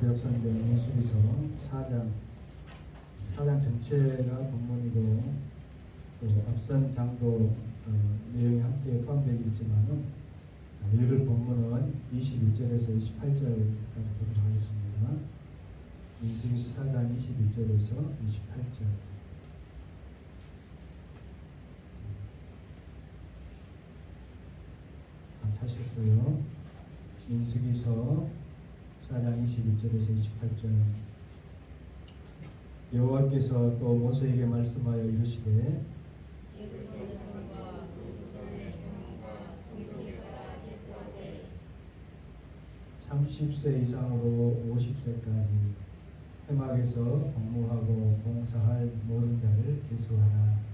구약성경 민수기서 4장 전체가 본문이고 또 앞선 장도 내용이 함께 포함되어 있지만은 읽을 본문은 21절에서 28절까지 보도록 하겠습니다. 민수기 4장 21절에서 28절. 찾으셨어요? 민수기서 4장 21절에서 28절. 여호와께서 또 모세에게 말씀하여 이르시되 30세 이상으로 50세까지 회막에서 복무하고 봉사할 모든 자를 계수하라.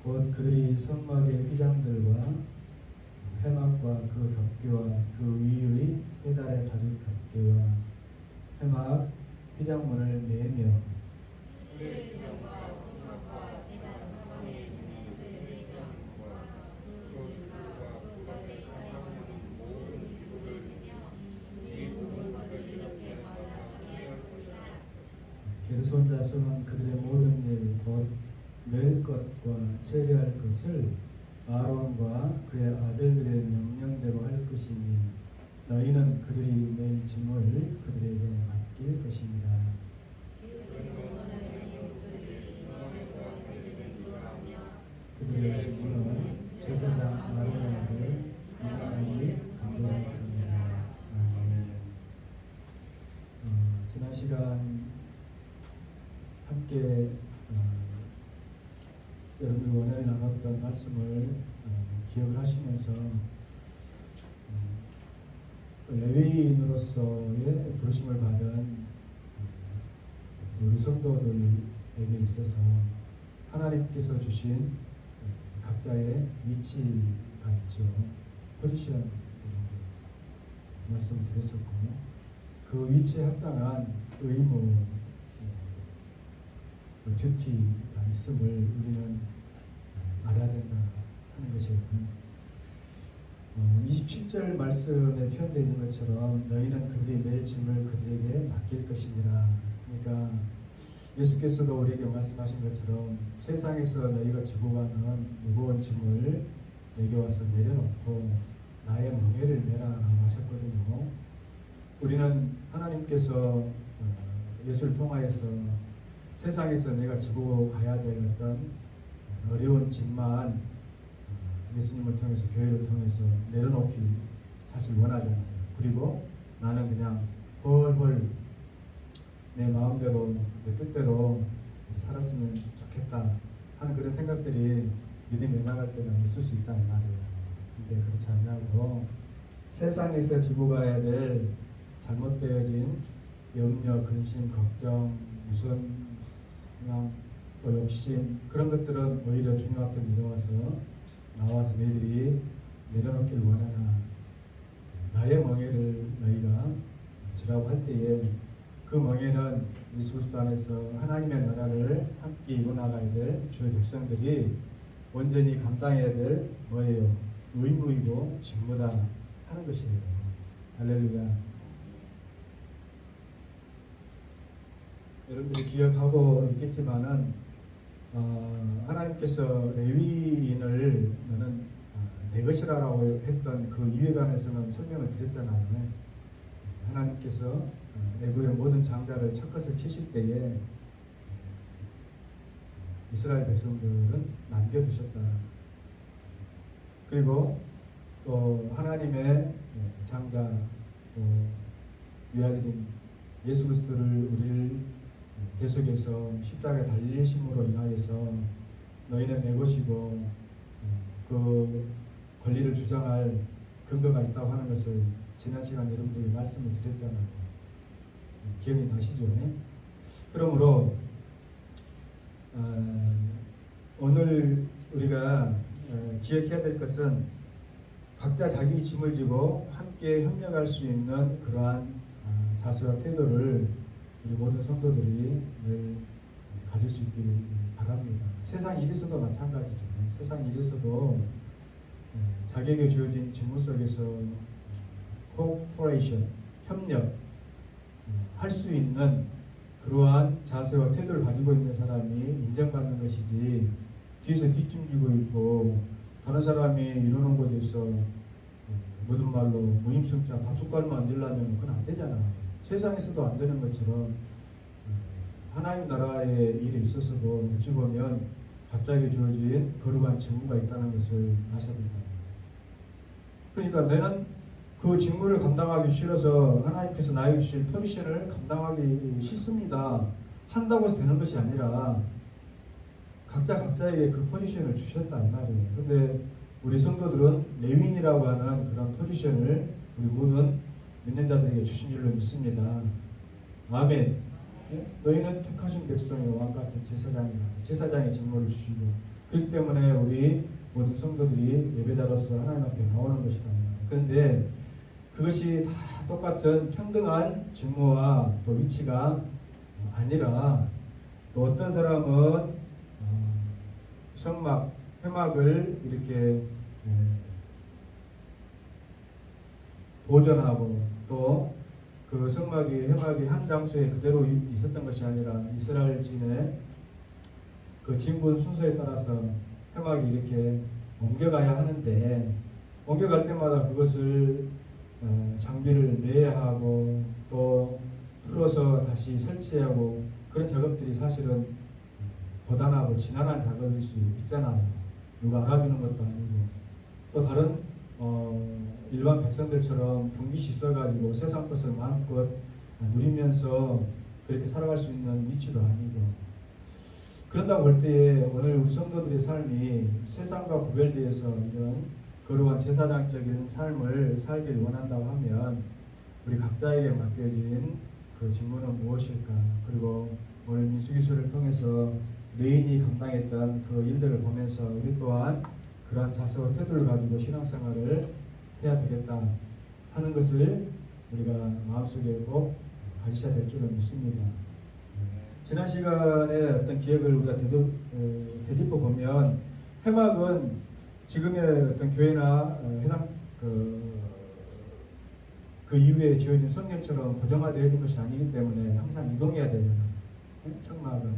곧 그들이 성막의 휘장들과 회막과 그 덮개와 그 위의 해달의 가죽 덮개와 회막 휘장문을 내며 게르손 자손은 그들의 모든 일 곧 멜 것과 처리할 것을 아론과 그의 아들들의 명령대로 할 것이니 너희는 그들이 낼 짐을 그들에게 맡길 것입니다. 그들의 짐은 제사장 아론의 아들 이스라엘이 감당했습니다. 지난 시간 함께 여러분들 원하에 나눴던 말씀을 기억을 하시면서 레위인으로서의 부르심을 받은 우리 성도들에게 있어서 하나님께서 주신 각자의 위치가 있죠. 포지션 말씀을 드렸었고 그 위치에 합당한 의무 듀티가 있음을 우리는 알아야 된다 하는 것이에요. 27절 말씀에 표현되어 있는 것처럼 너희는 그들이 낼 짐을 그들에게 맡길 것이니라. 그러니까 예수께서도 우리에게 말씀하신 것처럼 세상에서 너희가 지고 가는 무거운 짐을 내게 와서 내려놓고 나의 멍에를 메라라고 하셨거든요. 우리는 하나님께서 예수를 통하여서 세상에서 내가 지고 가야 될 어떤 어려운 짐만 예수님을 통해서 교회를 통해서 내려놓기 사실 원하잖아요. 그리고 나는 그냥 헐헐 내 마음대로 내 뜻대로 살았으면 좋겠다 하는 그런 생각들이 믿음에 나갈 때는 있을 수 있다는 말이에요. 근데 그렇지 않냐고 세상에서 지고 가야 될 잘못되어진 염려, 근심, 걱정, 무슨 그냥 또 욕심 그런 것들은 오히려 주님 앞에 나와서 너희들이 내려놓기를 원하나 나의 멍에를 너희가 지라고 할 때에 그 멍에는 예수 그리스도 안에서 하나님의 나라를 함께 이루나가야 될 주의 백성들이 온전히 감당해야 될 뭐예요? 의무이고 직무다 하는 것이에요. 할렐루야. 여러분들이 기억하고 있겠지만은 하나님께서 레위인을 너는 내 것이라고 했던 그 이유에 관해서는 설명을 드렸잖아요. 하나님께서 애굽의 모든 장자를 첫 것을 치실 때에 이스라엘 백성들은 남겨두셨다. 그리고 또 하나님의 장자 위아들인 예수 그리스도를 우리를 계속해서 십자가에 달리심으로 인하여서 너희는 내 것이고 그 권리를 주장할 근거가 있다고 하는 것을 지난 시간 여러분들이 말씀을 드렸잖아요. 기억이 나시죠? 그러므로 오늘 우리가 기억해야 될 것은 각자 자기 짐을 지고 함께 협력할 수 있는 그러한 자세와 태도를 우리 모든 성도들이 늘 가질 수 있기를 바랍니다. 세상 일에서도 마찬가지죠. 세상 일에서도 자기에게 주어진 직무 속에서 코퍼레이션, 협력, 할 수 있는 그러한 자세와 태도를 가지고 있는 사람이 인정받는 것이지, 뒤에서 뒷짐지고 있고 다른 사람이 이루는 곳에서 모든 말로 무임승차 밥숟갈만 만들려면 그건 안 되잖아. 세상에서도 안 되는 것처럼 하나님 나라의 일에 있어서도 어찌 보면 갑자기 주어진 거룩한 직무가 있다는 것을 아셔야 된다. 그러니까 내는 그 직무를 감당하기 싫어서 하나님께서 나에게 주신 포지션을 감당하기 싫습니다 한다고 해서 되는 것이 아니라 각자에게 그 포지션을 주셨다 이 말이에요. 근데 우리 성도들은 레윈이라고 하는 그런 포지션을 우리 모든 믿는 자들에게 주신 줄로 믿습니다. 아멘. 너희는 택하신 백성의 왕과 같은 제사장이라. 제사장의 직무를 주시고, 그렇기 때문에 우리 모든 성도들이 예배자로서 하나님 앞에 나오는 것이다. 그런데 그것이 다 똑같은 평등한 직무와 또 위치가 아니라, 또 어떤 사람은 성막, 회막을 이렇게 보존하고, 또 그 성막이, 회막이 한 장소에 그대로 있었던 것이 아니라 이스라엘 진의 그 진군 순서에 따라서 회막이 이렇게 옮겨가야 하는데, 옮겨갈 때마다 그것을 장비를 내야 하고 또 풀어서 다시 설치하고, 그런 작업들이 사실은 고단하고 지난한 작업일 수 있잖아요. 누가 알아주는 것도 아니고, 또 다른 일반 백성들처럼 분깃이 있어가지고 세상 것을 마음껏 누리면서 그렇게 살아갈 수 있는 위치도 아니고, 그런다고 볼 때에 오늘 우리 성도들의 삶이 세상과 구별되어서 이런 거룩한 제사장적인 삶을 살기를 원한다고 하면 우리 각자에게 맡겨진 그 직무는 무엇일까? 그리고 오늘 민수기술을 통해서 레인이 감당했던 그 일들을 보면서 우리 또한 그러한 자세와 태도를 가지고 신앙생활을 해야 되겠다 하는 것을 우리가 마음속에 꼭 가지셔야 될 줄은 믿습니다. 지난 시간에 어떤 기획을 우리가 되짚어 보면, 회막은 지금의 어떤 교회나 해당 그 이후에 지어진 성전처럼 고정화되어 있는 것이 아니기 때문에 항상 이동해야 되잖아요. 성막은.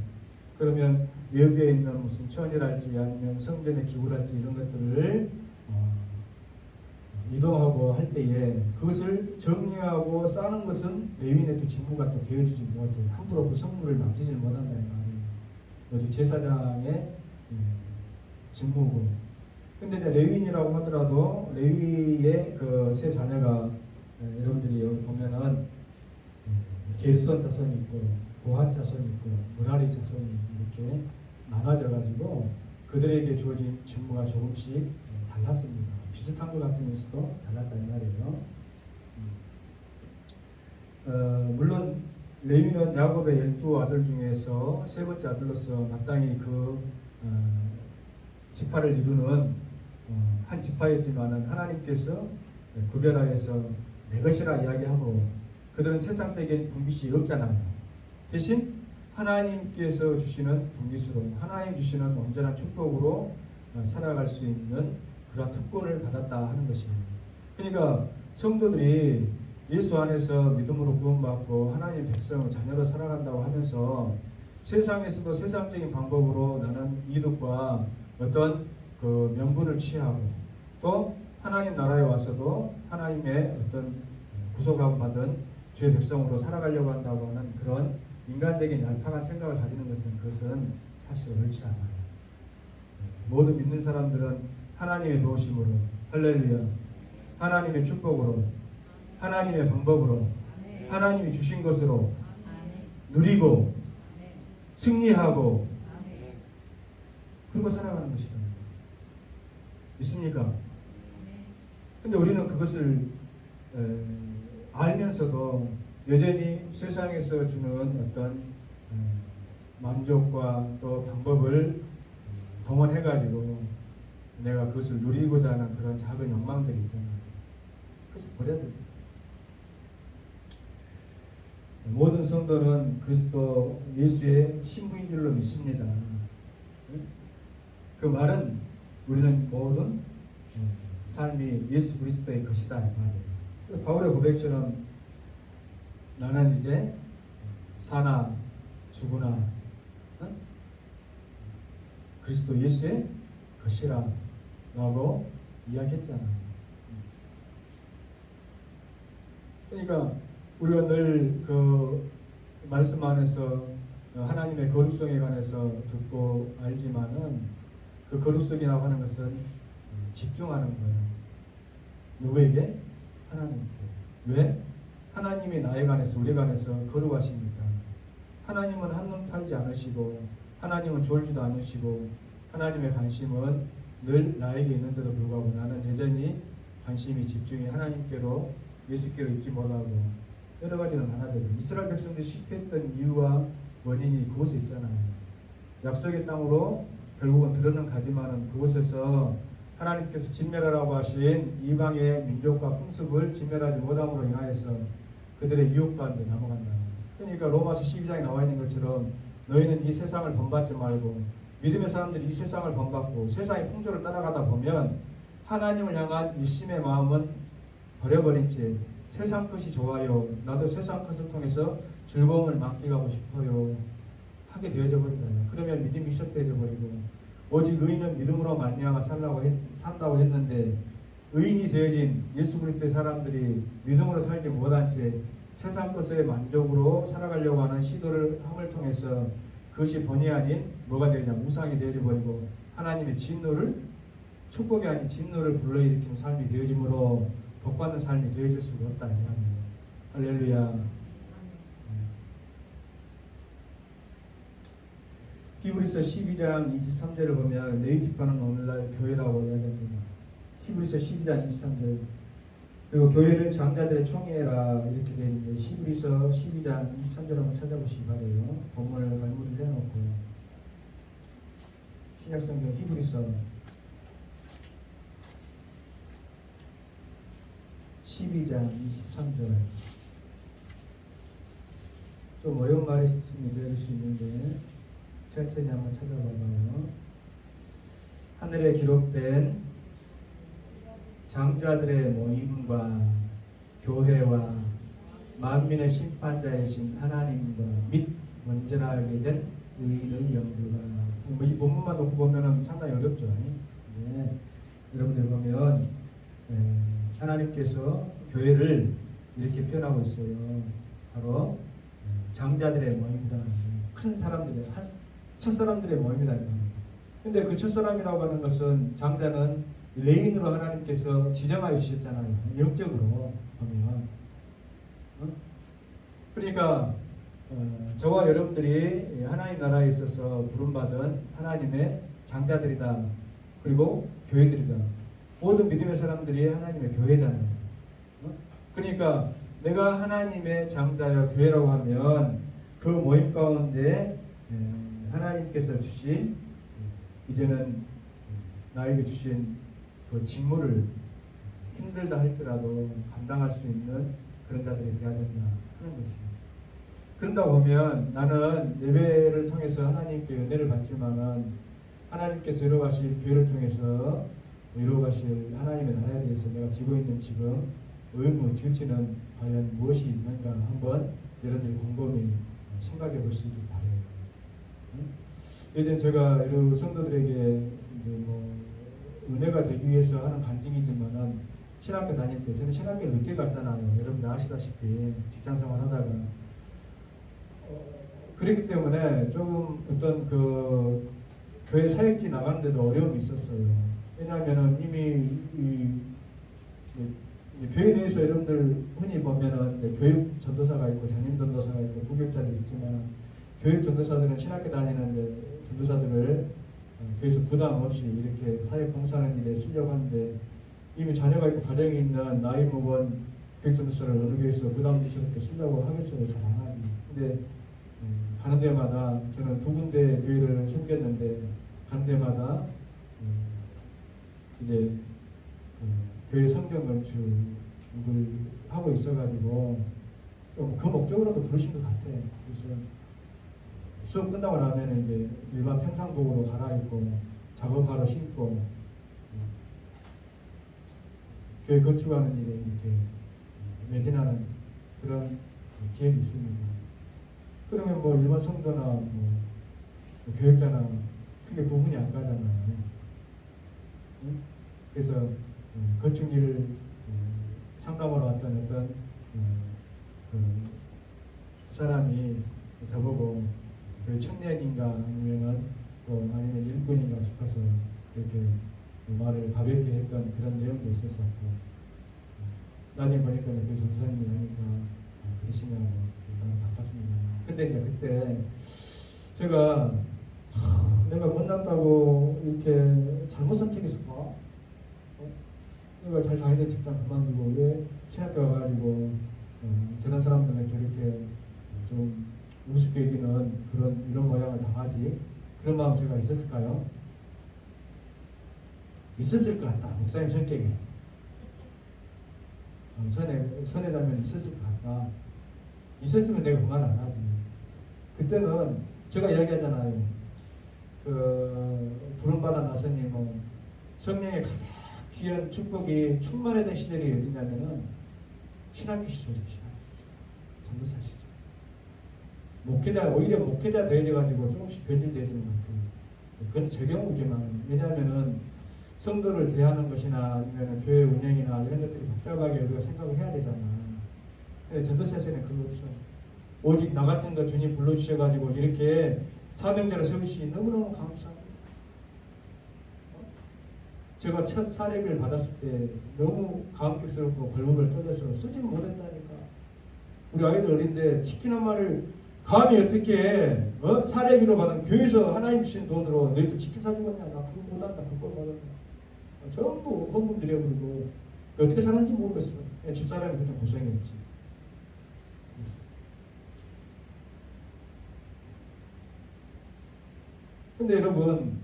그러면 외부에 있는 무슨 천이랄지 아니면 성전의 기구랄지 이런 것들을 이동하고 할 때에 그것을 정리하고 싸는 것은 레위인의 또 직무가 또 되어지지 못해요. 함부로 그 성물을 만지지 못한다는 말이에요. 오직 제사장의 직무고. 근데 이제 레위인이라고 하더라도 레위의 그 세 자녀가 여러분들이 여기 보면은 게르손 자손이 있고 고핫 자손이 있고 무라리 자손이 이렇게 나눠져 가지고 그들에게 주어진 직무가 조금씩 달랐습니다. 비슷한 것 같으면서도 달랐다 이 말이에요. 물론 레위는 야곱의 12아들 중에서 세 번째 아들로서 마땅히 그 지파를 이루는 한 지파였지만은 하나님께서 구별하여서 내 것이라 이야기하고, 그들은 세상적인 분깃이 없잖아요. 대신 하나님께서 주시는 분깃으로, 하나님 주시는 온전한 축복으로 살아갈 수 있는 그런 특권을 받았다 하는 것입니다. 그러니까 성도들이 예수 안에서 믿음으로 구원받고 하나님의 백성을 자녀로 살아간다고 하면서 세상에서도 세상적인 방법으로 나는 이득과 어떤 그 명분을 취하고, 또 하나님 나라에 와서도 하나님의 어떤 구속함 받은 주의 백성으로 살아가려고 한다고 하는 그런 인간적인 얄팍한 생각을 가지는 그것은 사실 옳지 않아요. 모든 믿는 사람들은 하나님의 도우심으로, 할렐루야, 하나님의 축복으로, 하나님의 방법으로, 하나님이 주신 것으로 누리고 승리하고 그리고 살아가는 것이다. 있습니까? 근데 우리는 그것을 알면서도 여전히 세상에서 주는 어떤 만족과 또 방법을 동원해가지고 내가 그것을 누리고자 하는 그런 작은 욕망들이 있잖아요. 그래서 버려야 됩니다. 모든 성도는 그리스도 예수의 신부인 줄로 믿습니다. 그 말은 우리는 모든 삶이 예수 그리스도의 것이다 이 말이에요. 그래서 바울의 고백처럼 나는 이제 사나 죽으나 그리스도 예수의 것이라 라고 이야기했잖아요. 그러니까 우리가 늘 그 말씀 안에서 하나님의 거룩성에 관해서 듣고 알지만은 그 거룩성이라고 하는 것은 집중하는 거예요. 누구에게? 하나님께. 왜? 하나님이 나에 관해서 우리에 관해서 거룩하십니까? 하나님은 한눈 팔지 않으시고 하나님은 졸지도 않으시고 하나님의 관심은 늘 나에게 있는데도 불구하고 나는 여전히 관심이 집중이 하나님께로 예수께로 있지 못하고 여러 가지는 많아져요. 이스라엘 백성들이 실패했던 이유와 원인이 그곳에 있잖아요. 약속의 땅으로 결국은 들어는 가지만은 그곳에서 하나님께서 진멸하라고 하신 이방의 민족과 풍습을 진멸하지 못함으로 인하여서 그들의 유혹 가운데 넘어간다. 그러니까 로마서 12장에 나와 있는 것처럼 너희는 이 세상을 본받지 말고 믿음의 사람들이 이 세상을 본받고 세상의 풍조를 따라가다 보면 하나님을 향한 일심의 마음은 버려버린 채 세상 것이 좋아요. 나도 세상 것을 통해서 즐거움을 만끽하고 싶어요. 하게 되어져 버린다. 그러면 믿음이 희석되어져 버리고 오직 의인은 믿음으로 말미암아 산다고 했는데 의인이 되어진 예수 그리스도의 사람들이 믿음으로 살지 못한 채 세상 것의 만족으로 살아가려고 하는 시도를 함을 통해서 그것이 본의 아닌 뭐가 되냐 우상이 되어져 버리고 하나님의 진노를 축복이 아닌 진노를 불러일으키는 삶이 되어지므로 복받는 삶이 되어질 수가 없다. 할렐루야. 히브리서 12장 23절을 보면 레위 지파는 오늘날 교회라고 이야기합니다. 히브리서 12장 23절. 그리고 교회를 장자들의 총회라 이렇게 되어 있는데 히브리서 12장 23절 한번 찾아보시기 바래요. 본문을 말문을 해놓고 신약성경 히브리서 12장 23절. 좀 어려운 말이 있으면 읽을 수 있는데 천천히 한번 찾아봐봐요. 하늘에 기록된 장자들의 모임과 교회와 만민의 심판자이신 하나님과 및 원전하게 된 의인의 영들과 이 본문만 놓고 보면 상당히 어렵죠. 네. 여러분들 보면 하나님께서 교회를 이렇게 표현하고 있어요. 바로 장자들의 모임이다. 큰 사람들의 첫사람들의 모임이다. 근데 그 첫사람이라고 하는 것은 장자는 레인으로 하나님께서 지정하여 주셨잖아요. 영적으로 보면. 그러니까 저와 여러분들이 하나님 나라에 있어서 부름받은 하나님의 장자들이다. 그리고 교회들이다. 모든 믿음의 사람들이 하나님의 교회잖아요. 그러니까 내가 하나님의 장자여 교회라고 하면 그 모임 가운데 하나님께서 주신 이제는 나에게 주신 그 직무를 힘들다 할지라도 감당할 수 있는 그런 자들이 되어야 된다 하는 것입니다. 그런다 보면 나는 예배를 통해서 하나님께 은혜를 받지만은 하나님께서 이루어가실 교회를 통해서 이루어가실 하나님의 나라에 대해서 내가 지고 있는 지금 의무, 듀티는 과연 무엇이 있는가 한번 여러분들이 곰곰이 생각해 볼 수 있길 바래요. 예전 제가 여러 성도들에게 은혜가 되기 위해서 하는 간증이지만은 신학교 다닐 때 저는 신학교를 늦게 갔잖아요. 여러분들 아시다시피 직장생활 하다가 그렇기 때문에 조금 어떤 그 교회 사역지 나가는데도 어려움이 있었어요. 왜냐하면은 이미 교회 내에서 여러분들 흔히 보면은 교육 전도사가 있고 전임 전도사가 있고 부교육자들이 있지만 교육 전도사들은 신학교 다니는데 전도사들을 교회에서 부담 없이 이렇게 사역 봉사하는 일에 쓰려고 하는데 이미 자녀가 있고 가정이 있는 나이 먹은 교육 전도사를 어느 교회에서 부담 없이 쓰려고 하겠어요. 잘 안 하지. 근데 가는 데마다 저는 두 군데 교회를 섬겼는데 가는 데마다 이제 교회 성경 건축을 하고 있어가지고 좀 그 목적으로도 부르신 것 같아. 그래서 수업 끝나고 나면 이제 일반 평상복으로 갈아입고 작업하러 신고 교회 건축하는 일에 이렇게 매진하는 그런 기획이 있습니다. 그러면 뭐 일반 성도나 뭐 교육자나 크게 구분이 안 가잖아요. 응? 그래서 건축 일을 상담하러 왔던 어떤 그 사람이 저보고 그 청년인가 아니면 일꾼인가 싶어서 이렇게 말을 가볍게 했던 그런 내용도 있었었고, 나중에 보니까 그 전사님이 하니까 그러시냐고 나는 바빴습니다. 근데 이제 그때 제가 내가 못났다고 이렇게 잘못 선택했을까? 내가 잘 다니던 직장 그만두고 왜 신학교 와가지고 저런 사람들에게 이렇게 좀 우습게 여기는 이런 모양을 당하지? 그런 마음 제가 있었을까요? 있었을 것 같다. 목사님 성격에 선회자면 있었을 것 같다. 있었으면 내가 그만 안 하지. 그때는 제가 이야기하잖아요. 부름받아 나서님은 성령의 가장 귀한 축복이 충만했던 시절이 어디냐면은 신학교 시절이에요. 전도사 시절. 오히려 목회자 되어가지고 조금씩 변질되는 것 같아요. 그건 제 경우지만, 왜냐하면은 성도를 대하는 것이나 아니면 교회 운영이나 이런 것들이 복잡하게 우리가 생각을 해야 되잖아. 근데 전도사에서는 그거 없어. 오직 나 같은 거 주님 불러주셔가지고 이렇게 사명자를 세우시니 너무너무 감사합니다. 제가 첫 사례를 받았을 때 너무 감격스럽고 벌벌 떨려서 쓰지 못한다니까. 우리 아이들 어린데 치킨 한 마리를 감히 어떻게 사례비로 받은 교회에서 하나님 주신 돈으로 너희도 치킨 사주겠냐? 나 그거 못한다. 그거 못한다. 전부 헌금 드려버리고 어떻게 사는지 모르겠어. 집사람이 그때 고생했지. 근데 여러분,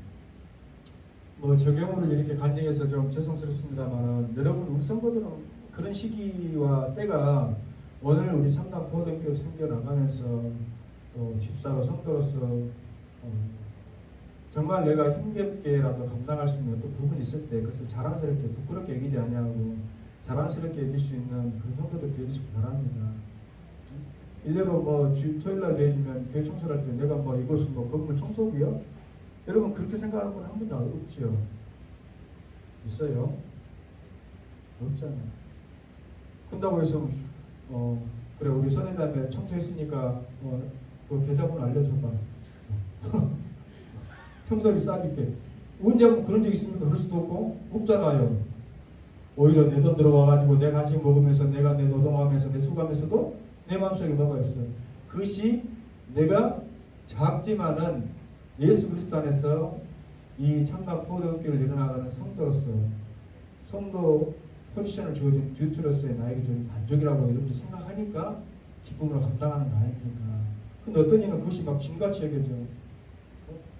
뭐 저 경우를 이렇게 간증해서 좀 죄송스럽습니다만, 여러분 우리 성도들은 그런 시기와 때가 오늘 우리 참담 고등학교 생겨나가면서 또 집사로 성도로서 정말 내가 힘겹게라도 감당할 수 있는 어떤 부분이 있을 때 그것을 자랑스럽게 부끄럽게 여기지 아니하고 자랑스럽게 여길 수 있는 그런 성도들 되어주시기 바랍니다. 일례로 뭐 토요일날 내주면 교회 청소할 때 내가 뭐 이곳은 뭐 건물 청소부요? 여러분 그렇게 생각하는 분 한 분도 없지요? 있어요? 없잖아요. 그런다고 해서 그래 우리 선회자매 청소했으니까 그 계좌번호 알려줘봐. 청소비 싸줄게. 언제 그런 적 있습니까? 그럴 수도 없고 없잖아요. 오히려 내 돈 들어와가지고 내 간식 먹으면서 내가 내 노동하면서 내 수고하면서도 내 마음속에 뭐가 있어? 그것이 내가 작지만은 예수 그리스도 안에서 이 참담 포도교를 일어나가는 성도로서 성도 포지션을 주어진 듀티로서의 나에게 좀 만족이라고 여러분들이 생각하니까 기쁨으로 감당하는 거 아닙니까? 근데 어떤 이는 그것이 막 짐같이 여겨져.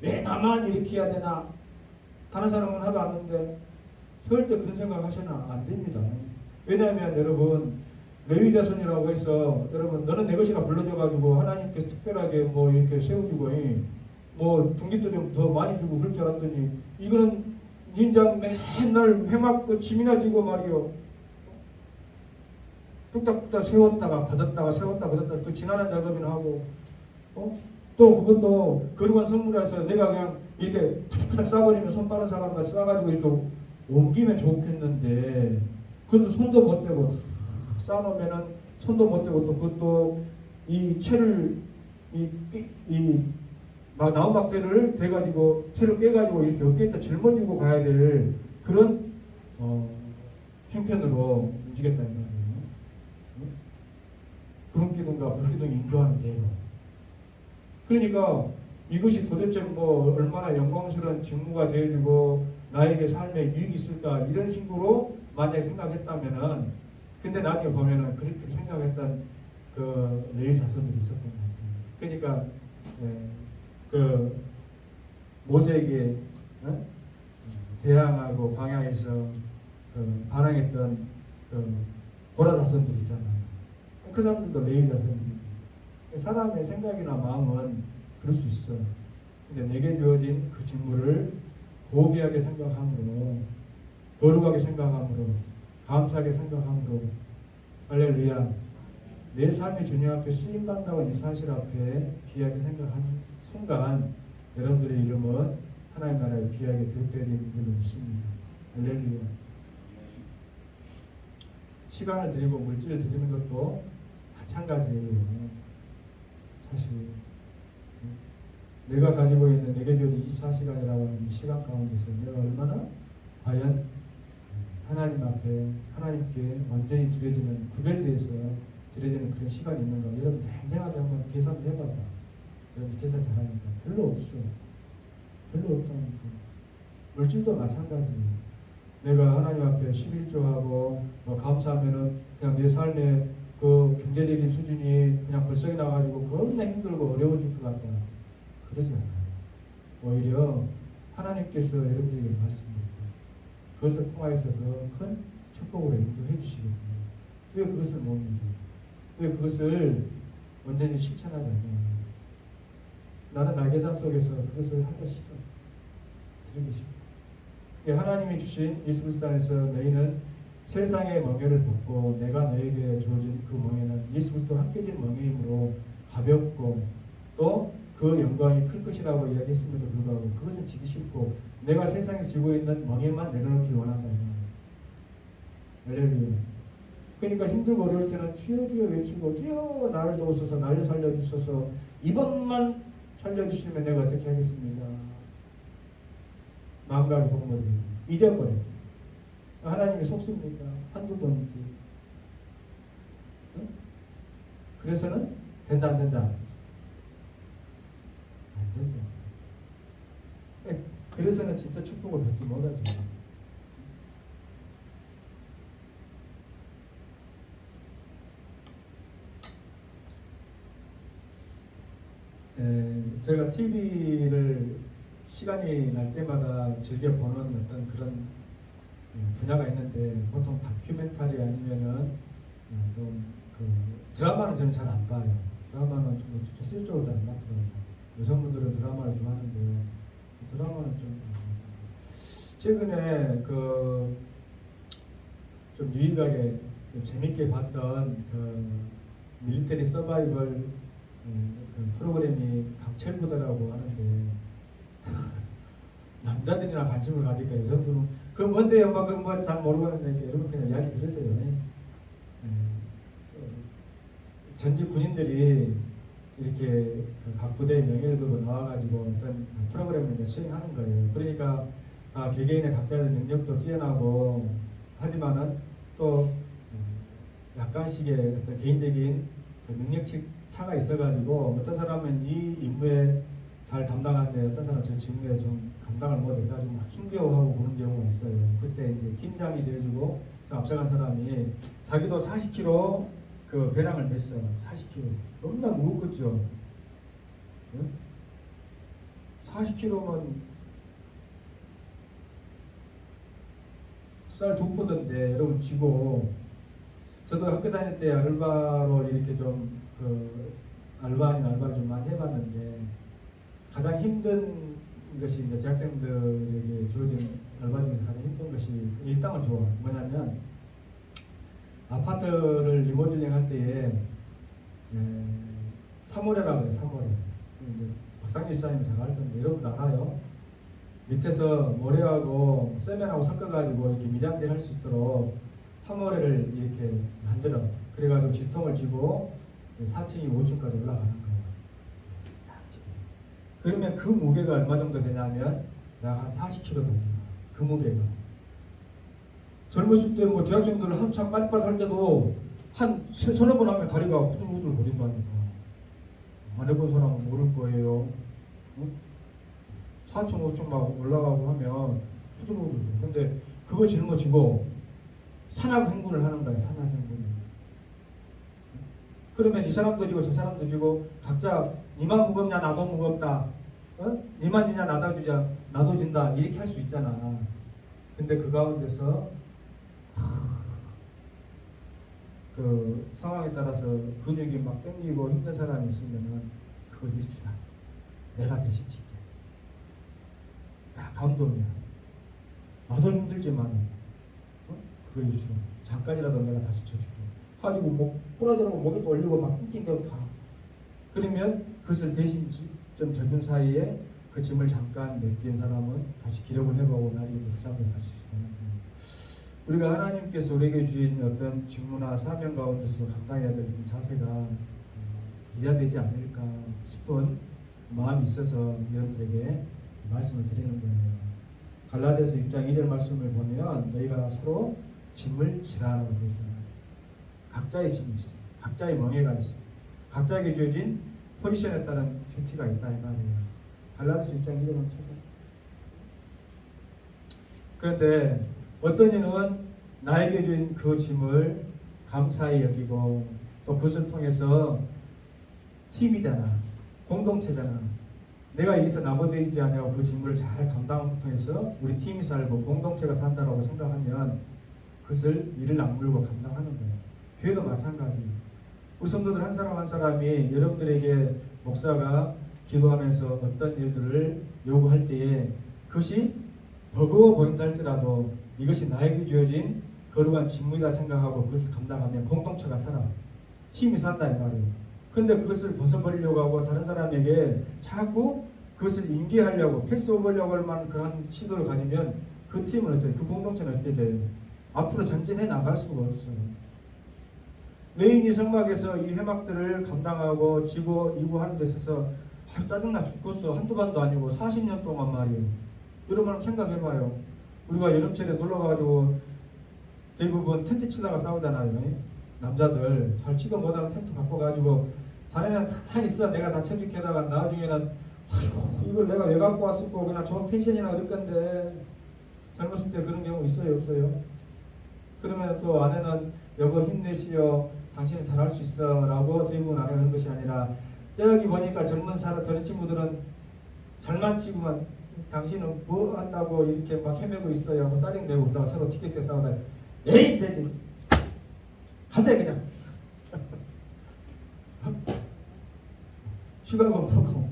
왜 나만 이렇게 해야 되나? 다른 사람은 하도 않는데 절대 그런 생각 하시면 안 됩니다. 왜냐하면 여러분 레위 자손이라고 해서 여러분 너는 내 것이라 불러줘가지고 하나님께서 특별하게 뭐 이렇게 세워주고 뭐 등기도 좀 더 많이 주고 그럴 줄 알았더니 이거는 인장 맨날 해맞고 짐이나 지고 말이요. 뚝딱뚝딱 세웠다가 걷었다가 세웠다가 걷었다가 그 지나는 작업이나 하고 또 그것도 거룩한 선물이라서 내가 그냥 이렇게 팍팍 싸버리면 손 빠른 사람과 싸가지고 이렇게 옮기면 좋겠는데 그것도 손도 못 대고 싸놓으면은 손도 못 대고 또 그것도 이 채를 막 나무막대를 대가지고 채를 깨가지고 이렇게 어깨에다 짊어지고 가야 될 그런 형편으로 움직였다 이 말이에요. 그런 기둥과 불기둥이 인도하는 대로. 그러니까 이것이 도대체 뭐 얼마나 영광스러운 직무가 되어지고 나에게 삶에 유익이 있을까 이런 식으로 만약에 생각했다면은 근데 나중에 보면은 그렇게 생각했던 그 레위 자손들이 있었던 것 같아요. 그러니까 그 모세에게 대항하고 광야에서 반항했던 고라 자손들 있잖아요. 그 사람들도 레위 자손들이. 사람의 생각이나 마음은 그럴 수 있어. 근데 내게 주어진 그 직무를 고귀하게 생각함으로 거룩하게 생각함으로 감사하게 생각함으로 할렐루야. 내 삶의 주님 앞에 쓰임받는다는 이 사실 앞에 귀하게 생각하는 순간 여러분들의 이름은 하나님 나라에 귀하게 대표되는 줄로 믿습니다. 할렐루야. 시간을 드리고 물질을 드리는 것도 마찬가지예요. 사실 내가 가지고 있는 내게 주어진 24시간이라고 하는 이 시간 가운데서 내가 얼마나 과연 하나님 앞에 하나님께 완전히 드려지는 구별돼서 드려지는 그런 시간이 있는가. 여러분 냉정하게 한번 계산을 해봐봐. 여러분 계산 잘하니까 별로 없어. 별로 없다니까. 물질도 마찬가지예요. 내가 하나님 앞에 11조하고 감사하면은 그냥 내 삶의 그 경제적인 수준이 그냥 벌써 나가지고 겁나 힘들고 어려워질 것 같다. 그러지 않아요. 오히려 하나님께서 여러분들에게 말씀드립니다. 그것을 통하여서 더 큰 축복으로 인도해 주시거든요. 왜 그것을 모르는지, 왜 그것을 완전히 실천하지 않냐. 나는 나 계산 속에서 그것을 하고 싶어. 드리고 싶어. 하나님이 주신 예수 그리스도 안에서 너희는 세상의 멍에를 벗고 내가 너에게 주어진 그 멍에는 예수 그리스도와 함께 진 멍에이므로 가볍고 또 그 영광이 클 것이라고 이야기했음에도 불구하고 그것은 지기 싫고 내가 세상에서 지고 있는 멍에만 내려놓기 원한다. 할렐루야. 그러니까 힘들고 어려울 때는 주여 주여 외치고 주여 나를 도우소서 나를 살려주소서 이번만 살려주시면 내가 어떻게 하겠습니까? 마음가기 동물이 잊어버려. 하나님이 속습니까? 한두 번이지. 응? 그래서는 된다 안 된다? 안 된다. 그래서는 진짜 축복을 받지 못하죠. 제가 TV를 시간이 날 때마다 즐겨 보는 어떤 그런 분야가 있는데 보통 다큐멘터리 아니면은 좀그 드라마는 저는 잘 안 봐요. 드라마는 좀 실적으로 안 맞더라고요. 여성분들은 드라마를 좋아하는데 드라마는 좀 최근에 좀 유익하게 좀 재밌게 봤던 그 밀리터리 서바이벌 그 프로그램이 강철부대라고 하는데 남자들이나 관심을 가니까 여성분은 그 뭔데요? 뭐 잘 모르겠는데 여러분 그냥 이야기 들으세요. 전직 군인들이 이렇게 각 부대의 명예를 걸고 나와가지고 어떤 프로그램을 수행하는 거예요. 그러니까 개개인의 각자의 능력도 뛰어나고 하지만은 또 약간씩의 어떤 개인적인 능력 차가 있어가지고 어떤 사람은 이 임무에 잘 감당하는데 어떤 사람은 저 직무에 좀 감당을 못해가지고 막 힘겨워하고 그런 경우가 있어요. 그때 이제 팀장이 되어주고 앞서간 사람이 자기도 40kg 그 배낭을 맸어. 40kg. 너무나 무겁겠죠. 응? 40kg면 쌀 2포던데 여러분 쥐고 저도 학교 다닐 때 알바로 이렇게 좀 알바 아닌 알바를 좀 많이 해봤는데 가장 힘든 것이 이제 대학생들에게 주어진 알바 중에서 가장 힘든 것이 일당은 좋아. 뭐냐면 아파트를 리모델링 할 때에 3월에라고 해요. 3월에. 박상진 집사님 잘 알 텐데 여러분도 알아요. 밑에서 모래하고 세면하고 섞어가지고 이렇게 미장질 할 수 있도록 3월에를 이렇게 만들어. 그래가지고 지통을 쥐고 4층이 5층까지 올라가는 거예요. 그러면 그 무게가 얼마 정도 되냐면 약 한 40kg 됩니다. 그 무게가. 젊었을 때 뭐 대학생들 한참 빨리빨리 할 때도 한 서너 번 하면 다리가 후들후들 거린다니까. 안 해본 사람은 모를 거예요. 응? 4층, 5층 막 올라가고 하면 후들후들. 근데 그거 짊어지고 산악 행군을 하는 거예요. 산악 행군을. 그러면 이 사람도 지고 저 사람도 지고 각자 니만 무겁냐 나도 무겁다. 니만 지냐 나도 지냐 나도 진다. 이렇게 할 수 있잖아. 근데 그 가운데서 그 상황에 따라서 근육이 막 땡기고 힘든 사람이 있으면은 그걸 일주라. 내가 대신 칠게. 야 감동이야. 나도 힘들지만 그거 일주라. 잠깐이라도 내가 다시 쳐줄게. 하리고 목 부러지라고 목에 올리고 막 낑낑대고 가. 그러면 그것을 대신 좀 져준 사이에 그 짐을 잠깐 맡긴 사람은 다시 기록을 해보고 나중에 그 사람을 다시 가는 거예요. 우리가 하나님께서 우리에게 주신 어떤 직무나 사명 가운데서 감당해야 될 자세가 이래야 되지 않을까 싶은 마음이 있어서 여러분들에게 말씀을 드리는 거예요. 갈라디아서 6장 2절 말씀을 보면 너희가 서로 짐을 지라라고 되어 있어요. 각자의 짐이 있어요. 각자의 멍에가 있어요. 각자에게 주어진 포지션에 따른 듀티가 있다 이 말이에요. 갈라디아서 6장 2절은 찾아. 그런데 어떤 이는 나에게 주신 그 짐을 감사히 여기고 또 그것을 통해서 팀이잖아. 공동체잖아. 내가 여기서 나머지지 않냐고 그 직무를 잘 감당을 통해서 우리 팀이 살고 공동체가 산다라고 생각하면 그것을 이를 악물고 감당하는 거예요. 교회도 마찬가지. 우리 성도들 한 사람 한 사람이 여러분들에게 목사가 기도하면서 어떤 일들을 요구할 때에 그것이 버거워 보인다 할지라도 이것이 나에게 주어진 거룩한 직무이다 생각하고 그것을 감당하면 공동체가 살아. 팀이 산다 이 말이에요. 그런데 그것을 벗어버리려고 하고 다른 사람에게 자꾸 그것을 인계하려고 패스오버하려고 할 만한 그런 시도를 가지면 그 팀은 어때요? 그 공동체는 어떻게 돼요? 앞으로 전진해 나갈 수가 없어요. 레인이 성막에서 이 회막들을 감당하고 지고 이고 하는 데 있어서 짜증나 죽겠어. 한두 번도 아니고 40년 동안 말이에요. 여러분 생각해봐요. 우리가 여름철에 놀러가가지고 대부분 텐트 치다가 싸우잖아요. 남자들 잘 치도 못하는 텐트 갖고 가지고 자네는 가만히 있어. 내가 다 쳐줄게 하다가 나중에는 이걸 내가 왜 갖고 왔을까 그냥 좋은 펜션이나 얻을 건데 젊었을 때 그런 경우 있어요 없어요? 그러면 또 아내는 여보 힘내시오. 당신은 잘할 수 있어 라고 대부분 아내가 하는 것이 아니라 저기 보니까 젊은 사람 저런 친구들은 잘만 치고만 당신은 뭐 한다고 이렇게 막 헤매고 있어요 하고 짜증내고 그러다가 서로 티격태 싸우다 에이 내지 가세요 그냥 휴가고 보고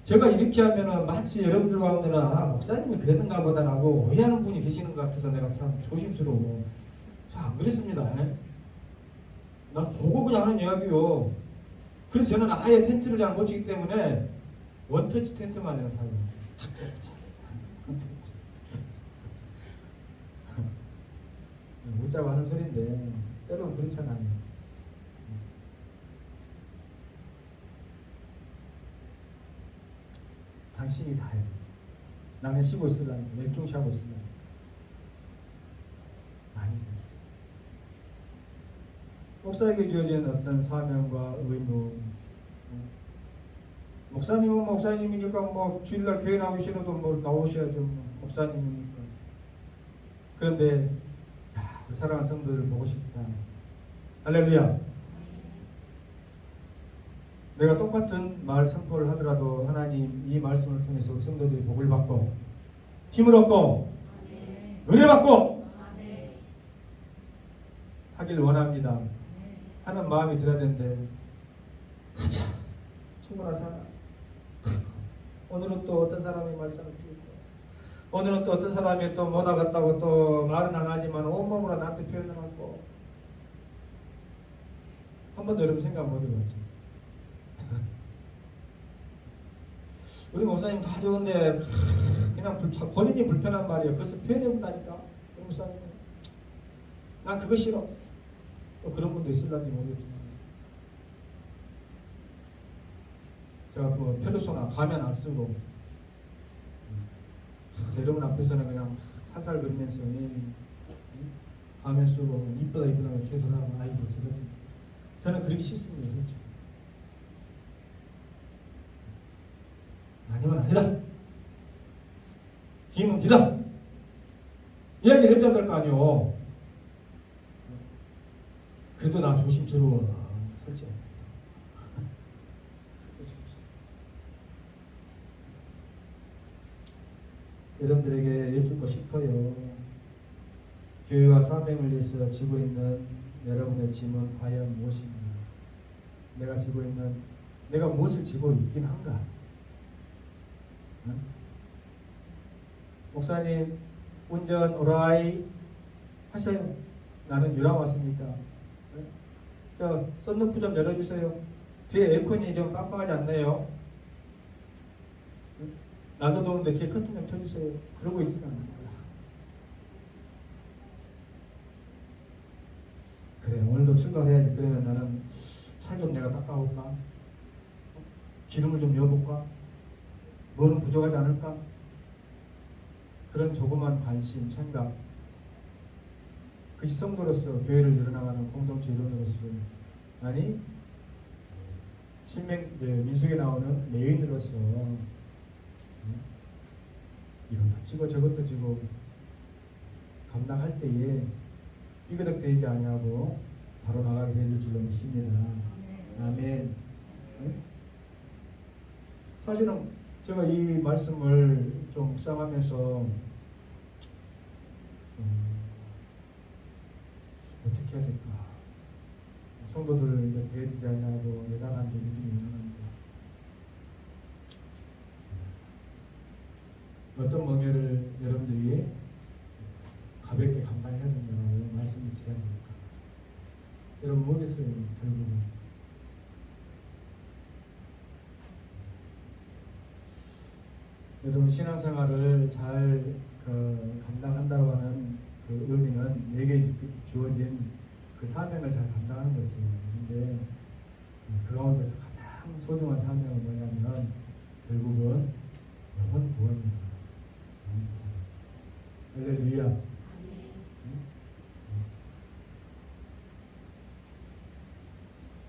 제가 이렇게 하면은 마치 여러분들 가운데는 아 목사님이 그랬는가 보다라고 오해하는 분이 계시는 것 같아서 내가 참 조심스러워. 안 그랬습니다. 나 보고 그냥 하는 이야기요. 그래서 저는 아예 텐트를 잘 못 치기 때문에 원터치 텐트만 내가 사요. 웃자고 하는 소리인데 때로는 그렇잖아요. 당신이 다 해. 나는 쉬고 있으려니 멸종시하고 있으려니 아니죠. 목사에게 주어진 어떤 사명과 의무 목사님은 목사님이니까 뭐 주일날 교회 나오기 싫어도 뭐 나오셔야죠. 목사님이니까. 그런데 그 사랑하는 성도들을 보고 싶다. 할렐루야. 내가 똑같은 말 선포를 하더라도 하나님 이 말씀을 통해서 우리 성도들이 복을 받고 힘을 얻고 은혜 받고 하길 원합니다. 하는 마음이 들어야 되는데 가자 충분하잖아. 오늘은 또 어떤 사람이 말씀을 드리고 오늘은 또 어떤 사람이 또 뭐다 갔다고 또 말은 안 하지만 온몸으로 나한테 표현을 하고 한 번도 여러분 생각 못 해봤죠. 우리 목사님 다 좋은데 그냥 본인이 불편한 말이에요. 그것을 표현해본다니까. 우리 목사님 난 그거 싫어. 또 그런 분도 있을런지 모르겠지만 제가 그 페르소나 가면 안 쓰고 여러분 앞에서는 그냥 살살 그리면서 가면 쓰고 이쁘다 계속 하고 아이고 저는 그러기 싫습니다. 그렇죠? 아니면 아니다. 기는 기다. 이야기를 해줘야 될 거 아니오. 그래도 나 조심스러워. 솔직히. 여러분들에게 여쭙고 싶어요. 교회와 사명을 위해서 지고 있는 여러분의 짐은 과연 무엇인가? 내가 무엇을 지고 있긴 한가? 응? 목사님, 운전 오라이 하셔요. 나는 유람 왔으니까. 저 썬루프 좀 열어주세요. 뒤에 에어컨이 좀 깜빡하지 않네요. 나도 더운데 뒤에 커튼 좀 쳐주세요. 그러고 있지는 않는 거야. 그래, 오늘도 출발해야지. 그러면 나는 차 좀 내가 닦아올까? 기름을 좀 넣어볼까? 뭐는 부족하지 않을까? 그런 조그만 관심, 생각. 그것이 성도로서 교회를 이뤄나가는 공동체 일원으로서, 아니 민수에 나오는 레인으로서 이것도 지고 저것도 지고 감당할 때에 삐그덕대지 아니하고 바로 나가게 해줄 줄로 믿습니다. 아멘. 사실은 제가 이 말씀을 좀 묵상하면서 어떻게 해야 될까? 성도들 대해지지 않냐고 예단한 게 믿음이 있는데 어떤 멍해를 여러분들이 가볍게 감당해야 된다고 말씀을 드려야 될까? 여러분 모르겠어요. 결국은 여러분 신앙생활을 잘 감당한다고 하는 그 의미는 내게 주어진 그 사명을 잘 감당하는 것이에요. 근데 그 가운데서 가장 소중한 사명은 뭐냐면 결국은 영혼 구원입니다. 할렐루야.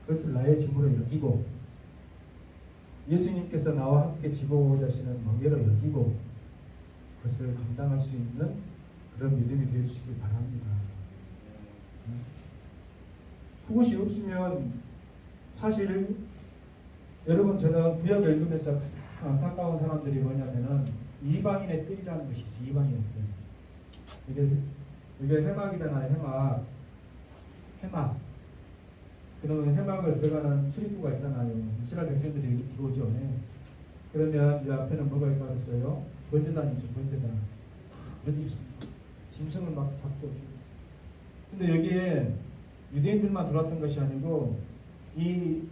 그것을 나의 짐으로 여기고 예수님께서 나와 함께 지고 자시는 멍에로 여기고 그것을 감당할 수 있는 그런 믿음이 되어 주시길 바랍니다. 그것이 없으면 사실 여러분 저는 구약 읽으면서 가장 안타까운 사람들이 뭐냐면은 이방인의 뜰이라는 것이 있어요. 이방인의 뜰. 이게 해막이잖아요. 해막. 그러면 해막을 들어가는 출입구가 있잖아요. 이스라엘 백성들이 들어오죠. 네. 그러면 이 앞에는 뭐가 있다고 했어요? 번제단이죠. 번제단. 짐승을 막 잡고. 근데 여기에 유대인들만 들어왔던 것이 아니고 이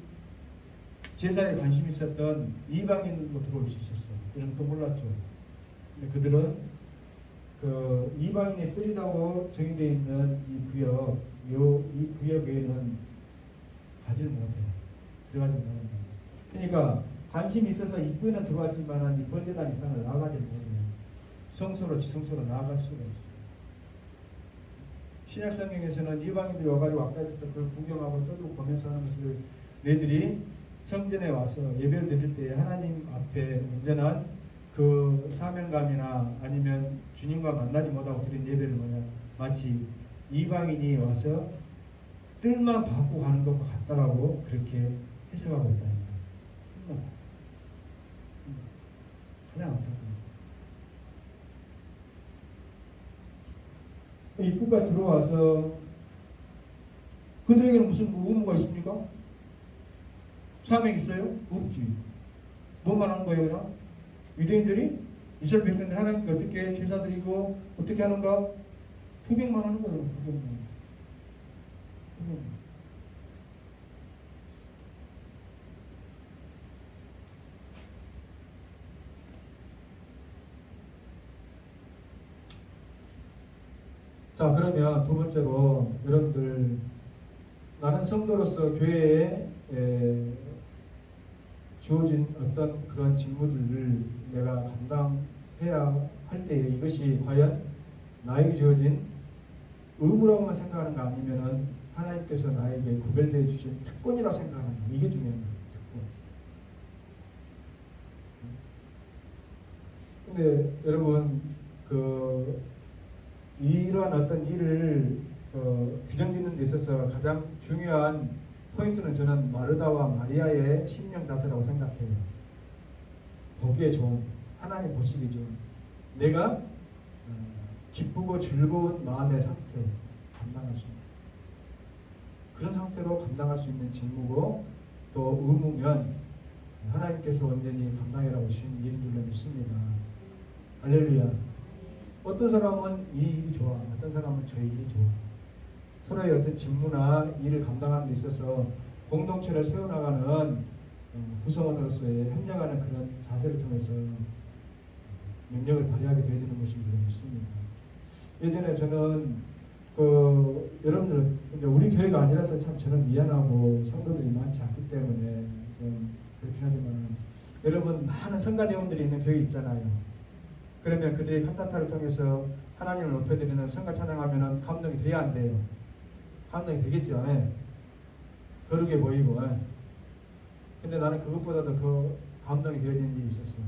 제사에 관심 있었던 이방인도 들어올 수 있었어요. 그런 거 몰랐죠. 근데 그들은 그 이방인의 뜰이라고 정의되어 있는 이 구역, 이 구역에는 가지를 못해요. 들어가지 못해요. 그러니까 관심이 있어서 입구에는 들어왔지만 이 번제단 이상을 나가지 못해요. 성소로 나아갈 수가 있어요. 신약 성경에서는 이방인들이 와가지고 아까 했던 그 구경하고 떠들고 보면서 하는 것을 너희들이 성전에 와서 예배를 드릴 때 하나님 앞에 온전한 그 사명감이나 아니면 주님과 만나지 못하고 드린 예배를 뭐냐 마치 이방인이 와서 뜰만 받고 가는 것과 같다라고 그렇게 해석하고 있다. 그냥 안타까워. 입구가 들어와서 그들에게는 무슨 의무가 있습니까? 사명 있어요? 없지. 뭐만 하는 거예요? 그냥? 유대인들이 이스라엘 백성들 하나님께 어떻게 제사 드리고 어떻게 하는가? 구경만 하는 거예요. 구경만. 자, 그러면 두 번째로 여러분들 나는 성도로서 교회에 주어진 어떤 그런 직무들을 내가 감당해야 할 때에 이것이 과연 나에게 주어진 의무라고만 생각하는가 아니면은 하나님께서 나에게 구별되어 주신 특권이라 생각하는가 이게 중요한 거예요. 특권. 근데 여러분 이러한 어떤 일을 규정짓는 데 있어서 가장 중요한 포인트는 저는 마르다와 마리아의 심령 자세라고 생각해요. 보기에 좋은 하나님 보시기 좋은 내가 기쁘고 즐거운 마음의 상태 감당할 수 있는 그런 상태로 감당할 수 있는 직무고 또 의무면 하나님께서 온전히 감당해라고 주신 일인 줄로 믿습니다. 할렐루야. 어떤 사람은 이 일이 좋아, 어떤 사람은 저 일이 좋아. 서로의 어떤 직무나 일을 감당하는 데 있어서 공동체를 세워나가는 구성원으로서의 협력하는 그런 자세를 통해서 능력을 발휘하게 되어야 되는 것이 저는 믿습니다. 예전에 저는 여러분들 이제 우리 교회가 아니라서 참 저는 미안하고 성도들이 많지 않기 때문에 좀 그렇긴 하지만 여러분 많은 성가대원들이 있는 교회 있잖아요. 그러면 그들이 칸타타를 통해서 하나님을 높여드리는 성가 찬양하면은 감동이 돼야 안 돼요? 감동이 되겠죠. 예. 거룩해 보이고. 예. 근데 나는 그것보다도 더 감동이 되어야 되는 일이 있었어.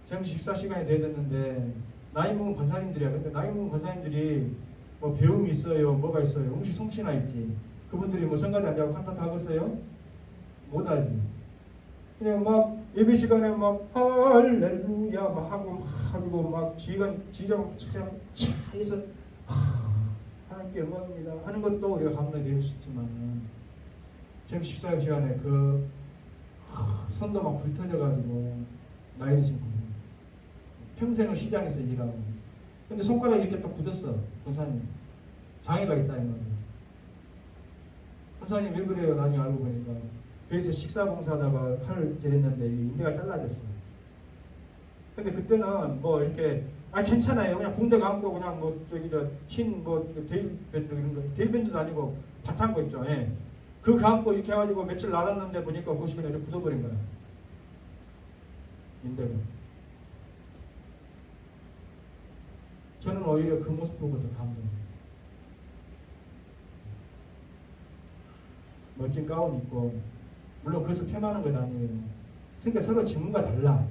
점심 식사 시간이 돼야 됐는데 나이 먹은 권사님들이야. 근데 나이 먹은 권사님들이 뭐 배움이 있어요, 뭐가 있어요, 음식 솜씨나 있지. 그분들이 뭐 성가대 앉아서 칸타타 하겠어요? 못하지. 그냥 막 예배 시간에 막 할렐루야 막 하고 막 지장 참 차에서 하나님께 영광입니다 하는 것도 우리가 감동이 될 수 있지만은 지금 식사 시간에 그 손도 막 불터져가지고 나이 드신 분 평생을 시장에서 일하고 근데 손가락이 이렇게 딱 굳었어. 권사님 장애가 있다 이 말이에요. 권사님 왜 그래요? 나중에 알고 보니까 교회에서 식사봉사하다가 칼을 찌렸는데 인대가 잘라졌어요. 근데 그때는 뭐 이렇게 괜찮아요. 그냥 붕대 감고 그냥 뭐 저기 흰뭐 데일밴드 이런 거 데일밴드도 아니고 바탕 거 있죠. 예. 그 감고 이렇게 해가지고 며칠 나갔는데 보니까 그것이 그냥 이렇게 굳어버린 거야. 인대가. 저는 오히려 그 모습 보고 더 감동해요. 멋진 가운 입고 물론 그것을 폄하하는 건 아니에요. 그러니까 서로 직무가 달라.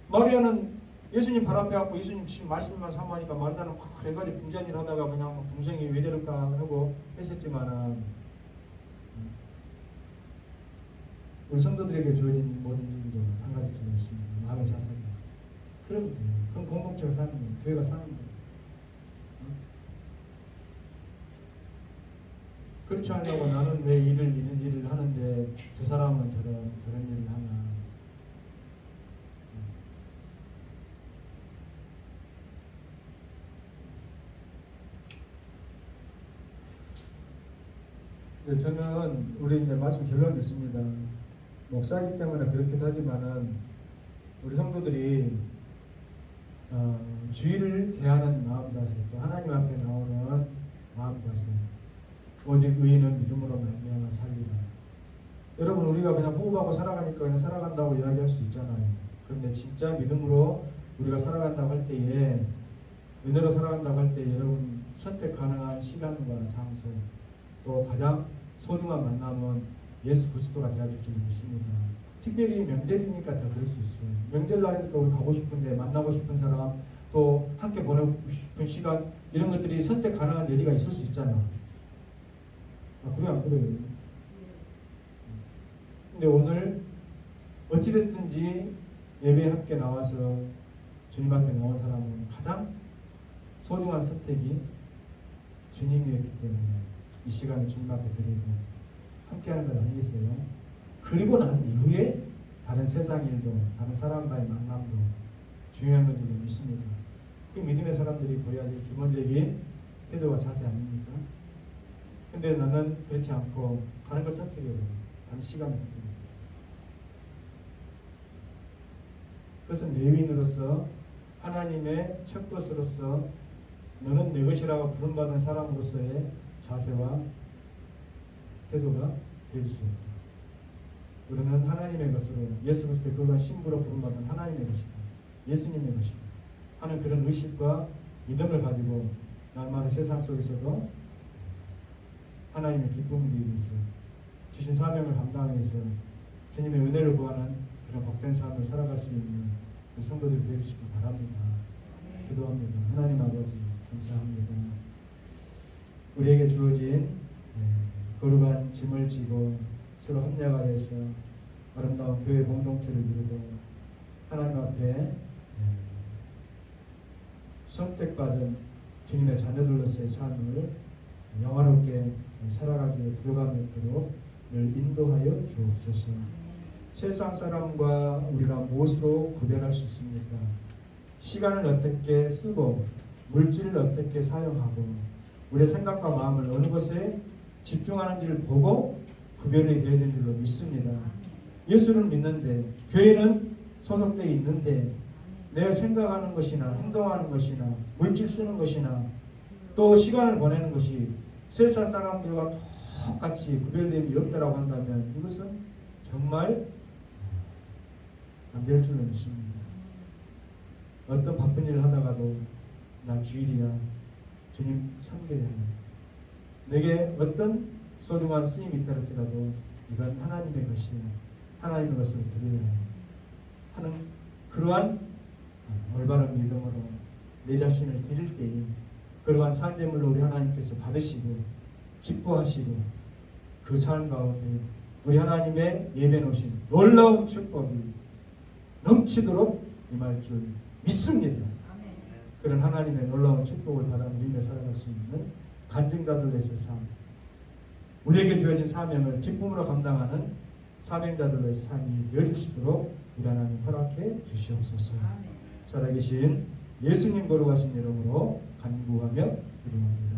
마리아는 예수님 발 앞에 갖고 예수님 말씀만 사모하니까 마리아는 막 해가지고 분전일 하다가 그냥 동생이 왜 저럴까 하고 했었지만은 우리 성도들에게 주어진 모든 일도 한 가지 좀 있습니다. 마음의 자세가. 그러면 돼요. 그럼 공동체가 사는 거예요. 교회가 사는 거예요. 그렇지 않냐고 나는 왜 이런 일을 하는데 저 사람은 저런 일을 하나. 저는 우리 이제 말씀 결론 듣습니다. 목사이기 때문에 그렇기도 하지만은 우리 성도들이 주의를 대하는 마음 자세, 또 하나님 앞에 나오는 마음 자세. 오직 의인은 믿음으로 말미암아 살리라. 여러분 우리가 그냥 호흡하고 살아가니까 그냥 살아간다고 이야기할 수 있잖아요. 그런데 진짜 믿음으로 우리가 살아간다고 할 때에 은혜로 살아간다고 할 때 여러분 선택 가능한 시간과 장소 또 가장 소중한 만남은 예수 그리스도가 되어야 될 줄 믿습니다. 특별히 명절이니까 더 그럴 수 있어요. 명절날이니까 우리 가고 싶은데 만나고 싶은 사람 또 함께 보내고 싶은 시간 이런 것들이 선택 가능한 여지가 있을 수 있잖아. 그래 안 그래요? 근데 오늘 어찌됐든지 예배에 함께 나와서 주님 앞에 나온 사람은 가장 소중한 선택이 주님이었기 때문에 이 시간을 주님 앞에 드리고 함께하는 것 아니겠어요? 그리고 난 이후에 다른 세상 일도 다른 사람과의 만남도 중요한 것으로 믿습니다. 그 믿음의 사람들이 보여야 될 기본적인 태도와 자세 아닙니까? 근데 나는 그렇지 않고 가는 걸 선택해요. 다른 시간을 선택해요. 그것은 레위인으로서 하나님의 첫 것으로서 너는 내 것이라고 부름받은 사람으로서의 자세와 태도가 될 수 있다. 우리는 하나님의 것으로 예수 그리스도의 그가 신부로 부름받은 하나님의 것이다. 예수님의 것이다. 하는 그런 의식과 믿음을 가지고 날마다 세상 속에서도 하나님의 기쁨을 위해 위해서 주신 사명을 감당하기 위해서 주님의 은혜를 구하는 그런 복된 삶을 살아갈 수 있는 우리 성도들이 되어주시기 바랍니다. 기도합니다. 하나님 아버지 감사합니다. 우리에게 주어진 거룩한 짐을 지고 서로 협력하여서 아름다운 교회 공동체를 이루고 하나님 앞에 선택받은 주님의 자녀들로서의 삶을 영화롭게 살아가기에 들어가는 대로 늘 인도하여 주옵소서. 세상 사람과 우리가 무엇으로 구별할 수 있습니까? 시간을 어떻게 쓰고 물질을 어떻게 사용하고 우리의 생각과 마음을 어느 것에 집중하는지를 보고 구별이 되어야 되는 줄로 믿습니다. 예수를 믿는데 교회는 소속되어 있는데 내가 생각하는 것이나 행동하는 것이나 물질 쓰는 것이나 또 시간을 보내는 것이 세상 사람들과 똑같이 구별됨이 없다고 한다면 이것은 정말 안 될 줄로 믿습니다. 어떤 바쁜 일을 하다가도 나 주일이야 주님 섬겨야 해. 내게 어떤 소중한 쓰임이 있다 할지라도 이건 하나님의 것이야. 하나님의 것을 드려야 해. 하는 그러한 올바른 믿음으로 내 자신을 드릴 때에 그러한 산재물로 우리 하나님께서 받으시고 기뻐하시고 그 삶 가운데 우리 하나님의 예배 놓으신 놀라운 축복이 넘치도록 임할 줄 믿습니다. 그런 하나님의 놀라운 축복을 받아 누리며 살아갈 수 있는 간증자들로서의 삶, 우리에게 주어진 사명을 기쁨으로 감당하는 사명자들로의 삶이 되어주시도록 우리 하나님 허락해 주시옵소서. 살아계신 예수님 거룩하신 이름으로 간구하며 기도합니다.